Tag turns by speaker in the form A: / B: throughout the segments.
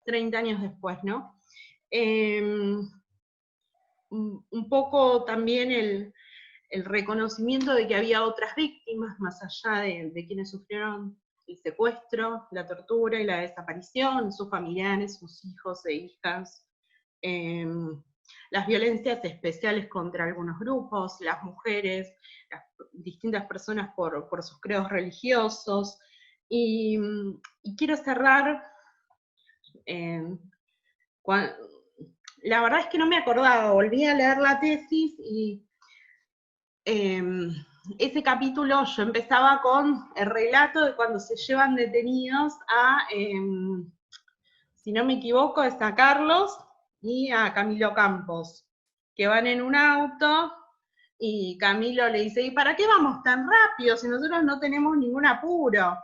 A: 30 años después, ¿no? Un poco también el reconocimiento de que había otras víctimas, más allá de quienes sufrieron el secuestro, la tortura y la desaparición, sus familiares, sus hijos e hijas, las violencias especiales contra algunos grupos, las mujeres, las distintas personas por sus credos religiosos, y quiero cerrar, la verdad es que no me acordaba, volví a leer la tesis y ese capítulo yo empezaba con el relato de cuando se llevan detenidos a, si no me equivoco, es a Carlos y a Camilo Campos, que van en un auto y Camilo le dice, ¿y para qué vamos tan rápido si nosotros no tenemos ningún apuro?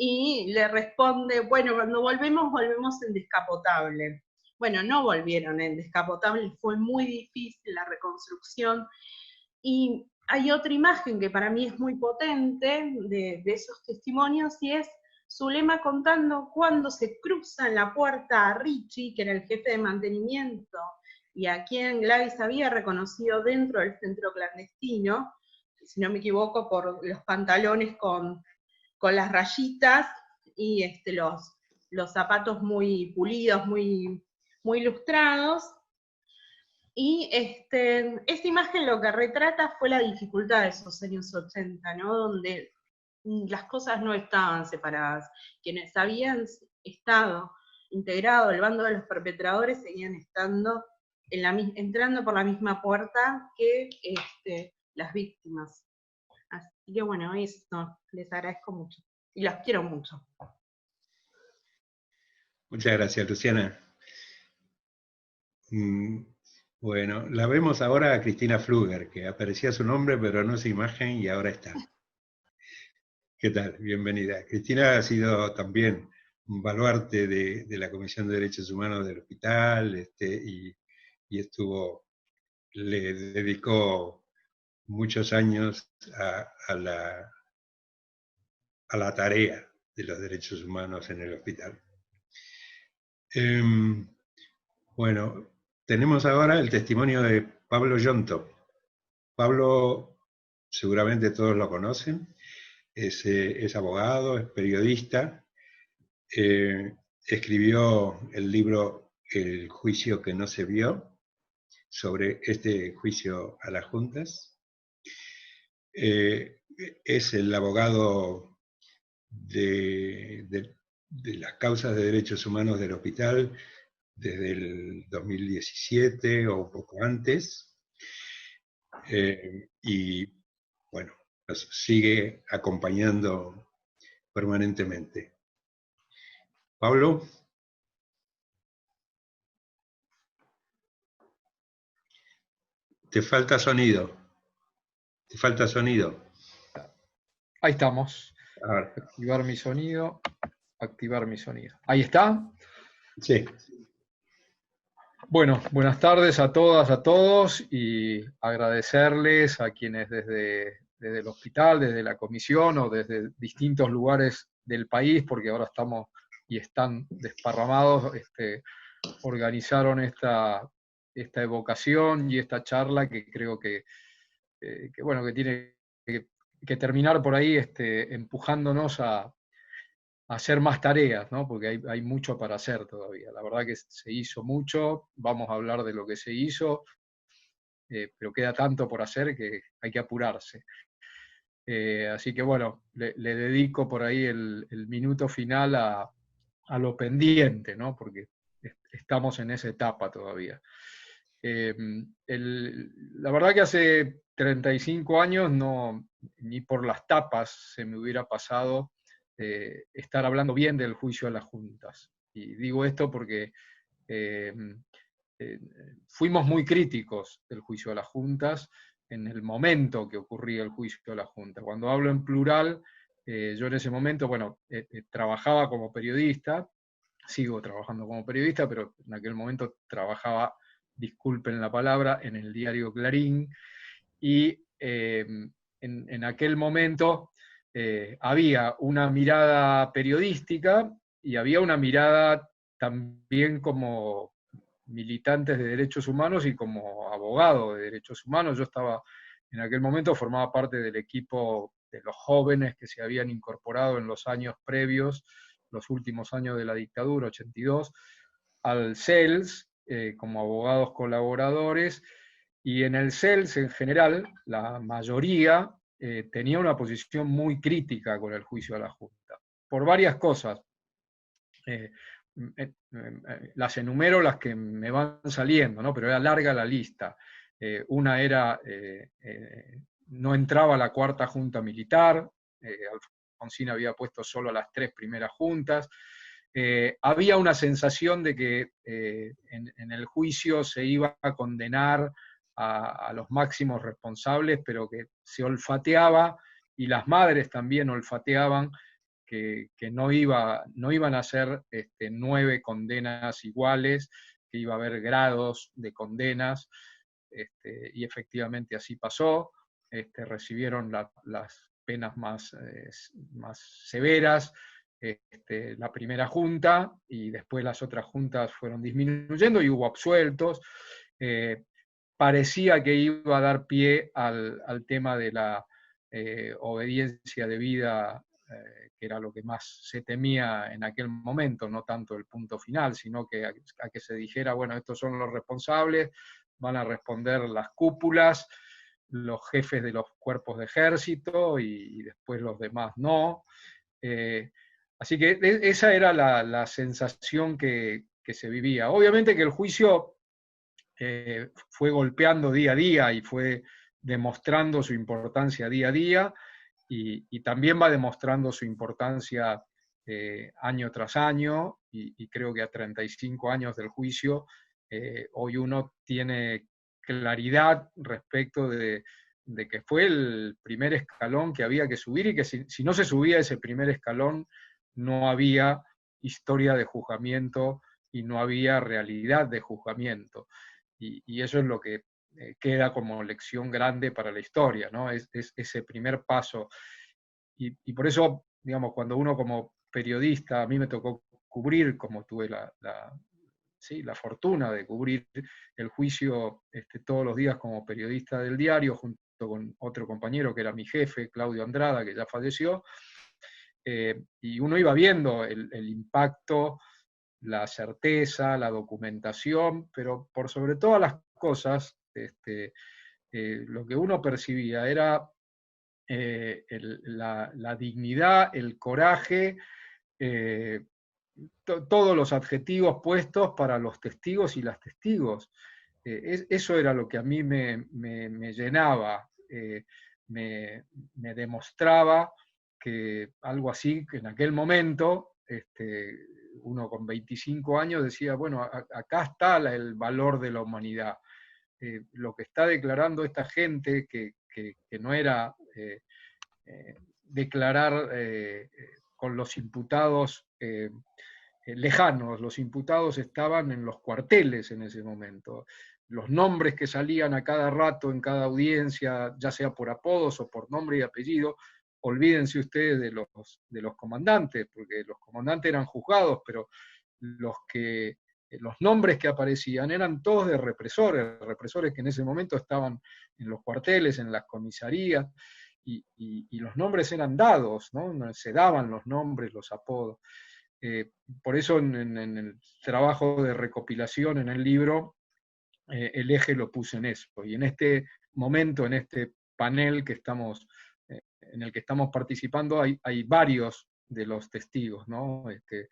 A: Y le responde, bueno, cuando volvemos en descapotable. Bueno, no volvieron en descapotable, fue muy difícil la reconstrucción. Y hay otra imagen que para mí es muy potente de esos testimonios, y es Zulema contando cuando se cruza en la puerta a Richie, que era el jefe de mantenimiento, y a quien Gladys había reconocido dentro del centro clandestino, si no me equivoco, por los pantalones con las rayitas y los zapatos muy pulidos, muy ilustrados. Y esta imagen lo que retrata fue la dificultad de esos años 80, ¿no? Donde las cosas no estaban separadas. Quienes habían estado integrados al bando de los perpetradores seguían estando entrando por la misma puerta que las víctimas. Así que bueno, eso, les agradezco mucho. Y los quiero mucho.
B: Muchas gracias, Luciana. Bueno, la vemos ahora a Cristina Pfluger, que aparecía su nombre, pero no su imagen, y ahora está. ¿Qué tal? Bienvenida. Cristina ha sido también un baluarte de la Comisión de Derechos Humanos del hospital, y le dedicó muchos años a la tarea de los derechos humanos en el hospital. Bueno, tenemos ahora el testimonio de Pablo Yontop. Pablo, seguramente todos lo conocen, es abogado, es periodista, escribió el libro El juicio que no se vio, sobre este juicio a las juntas. Es el abogado de las causas de derechos humanos del hospital desde el 2017 o un poco antes, y bueno, nos sigue acompañando permanentemente. Pablo. Te falta sonido. Te falta sonido.
C: Ahí estamos. A ver. Activar mi sonido. Activar mi sonido. ¿Ahí está?
B: Sí.
C: Bueno, buenas tardes a todas, a todos, y agradecerles a quienes desde el hospital, desde la comisión o desde distintos lugares del país, porque ahora estamos y están desparramados, organizaron esta evocación y esta charla que creo que tiene que terminar por ahí empujándonos a hacer más tareas, ¿no? Porque hay mucho para hacer todavía. La verdad que se hizo mucho, vamos a hablar de lo que se hizo, pero queda tanto por hacer que hay que apurarse. Así que bueno, le dedico por ahí el minuto final a lo pendiente, ¿no? Porque estamos en esa etapa todavía. La verdad que hace 35 años ni por las tapas se me hubiera pasado estar hablando bien del juicio a las juntas. Y digo esto porque fuimos muy críticos del juicio a las juntas en el momento que ocurría el juicio a las juntas. Cuando hablo en plural, yo en ese momento, trabajaba como periodista, sigo trabajando como periodista, pero en aquel momento trabajaba, disculpen la palabra, en el diario Clarín, y en aquel momento había una mirada periodística y había una mirada también como militantes de derechos humanos y como abogado de derechos humanos. Yo estaba, en aquel momento, formaba parte del equipo de los jóvenes que se habían incorporado en los años previos, los últimos años de la dictadura, 82, al CELS, como abogados colaboradores, y en el CELS en general, la mayoría tenía una posición muy crítica con el juicio a la Junta, por varias cosas. Las enumero las que me van saliendo, ¿no? Pero era larga la lista. Una era, no entraba la cuarta junta militar, Alfonsín había puesto solo las 3 primeras juntas. Había una sensación de que en el juicio se iba a condenar a los máximos responsables, pero que se olfateaba, y las madres también olfateaban, que no iban a ser 9 condenas iguales, que iba a haber grados de condenas, y efectivamente así pasó. Recibieron las penas más severas la primera junta, y después las otras juntas fueron disminuyendo y hubo absueltos. Parecía que iba a dar pie al tema de la obediencia debida, que era lo que más se temía en aquel momento, no tanto el punto final, sino que a que se dijera, bueno, estos son los responsables, van a responder las cúpulas, los jefes de los cuerpos de ejército, y después los demás no. Así que esa era la sensación que se vivía. Obviamente que el juicio fue golpeando día a día y fue demostrando su importancia día a día, y también va demostrando su importancia año tras año, y creo que a 35 años del juicio, hoy uno tiene claridad respecto de que fue el primer escalón que había que subir, y que si no se subía ese primer escalón, no había historia de juzgamiento y no había realidad de juzgamiento. Y eso es lo que queda como lección grande para la historia, ¿no? Es ese primer paso. Y por eso, digamos, cuando uno como periodista, a mí me tocó cubrir, como tuve la fortuna de cubrir el juicio todos los días como periodista del diario, junto con otro compañero que era mi jefe, Claudio Andrada, que ya falleció, y uno iba viendo el impacto, la certeza, la documentación, pero por sobre todas las cosas, lo que uno percibía era la dignidad, el coraje, todos los adjetivos puestos para los testigos y las testigos. Eso era lo que a mí me llenaba, me demostraba que algo así, que en aquel momento, uno con 25 años decía, bueno, acá está el valor de la humanidad. Lo que está declarando esta gente, que no era declarar con los imputados lejanos, los imputados estaban en los cuarteles en ese momento. Los nombres que salían a cada rato en cada audiencia, ya sea por apodos o por nombre y apellido, olvídense ustedes de los comandantes, porque los comandantes eran juzgados, pero los nombres que aparecían eran todos de represores que en ese momento estaban en los cuarteles, en las comisarías, y los nombres eran dados, ¿no? Se daban los nombres, los apodos. Por eso en el trabajo de recopilación en el libro, el eje lo puse en eso. Y en este momento, en este panel en el que estamos participando, hay varios de los testigos, ¿no? Que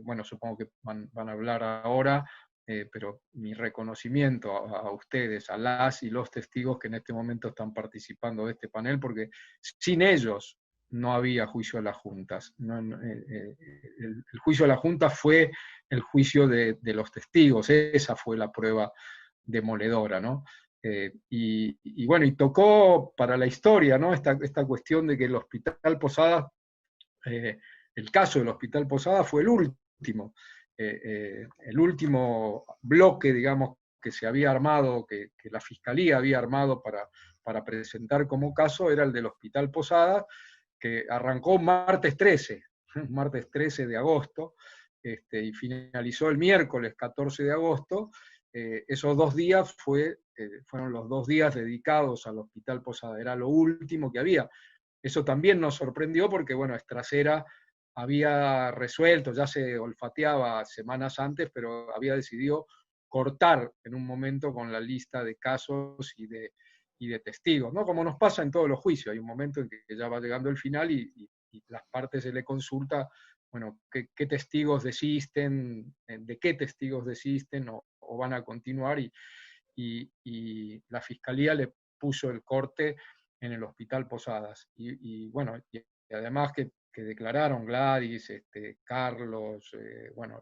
C: bueno, supongo que van a hablar ahora, pero mi reconocimiento a ustedes, a las y los testigos que en este momento están participando de este panel, porque sin ellos no había juicio a las juntas. El juicio a la junta fue el juicio de los testigos, esa fue la prueba demoledora, ¿no? Y bueno, y tocó para la historia, ¿no? Esta cuestión de que el Hospital Posadas, el caso del Hospital Posadas fue el último bloque, digamos, que se había armado, que la Fiscalía había armado para presentar como caso, era el del Hospital Posadas, que arrancó martes 13 de agosto, y finalizó el miércoles 14 de agosto, esos 2 días fueron los 2 días dedicados al Hospital Posada, era lo último que había. Eso también nos sorprendió porque, bueno, Estracera había resuelto, ya se olfateaba semanas antes, pero había decidido cortar en un momento con la lista de casos y de testigos, ¿no? Como nos pasa en todos los juicios, hay un momento en que ya va llegando el final y las partes se le consulta, bueno, qué testigos desisten, de qué testigos desisten o van a continuar, y la Fiscalía le puso el corte en el Hospital Posadas. Bueno, y además que declararon Gladys, Carlos, bueno,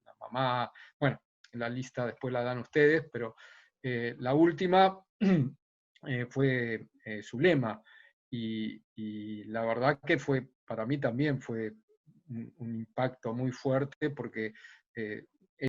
C: la mamá, bueno, la lista después la dan ustedes, pero la última fue Zulema, y la verdad que para mí también fue un impacto muy fuerte, porque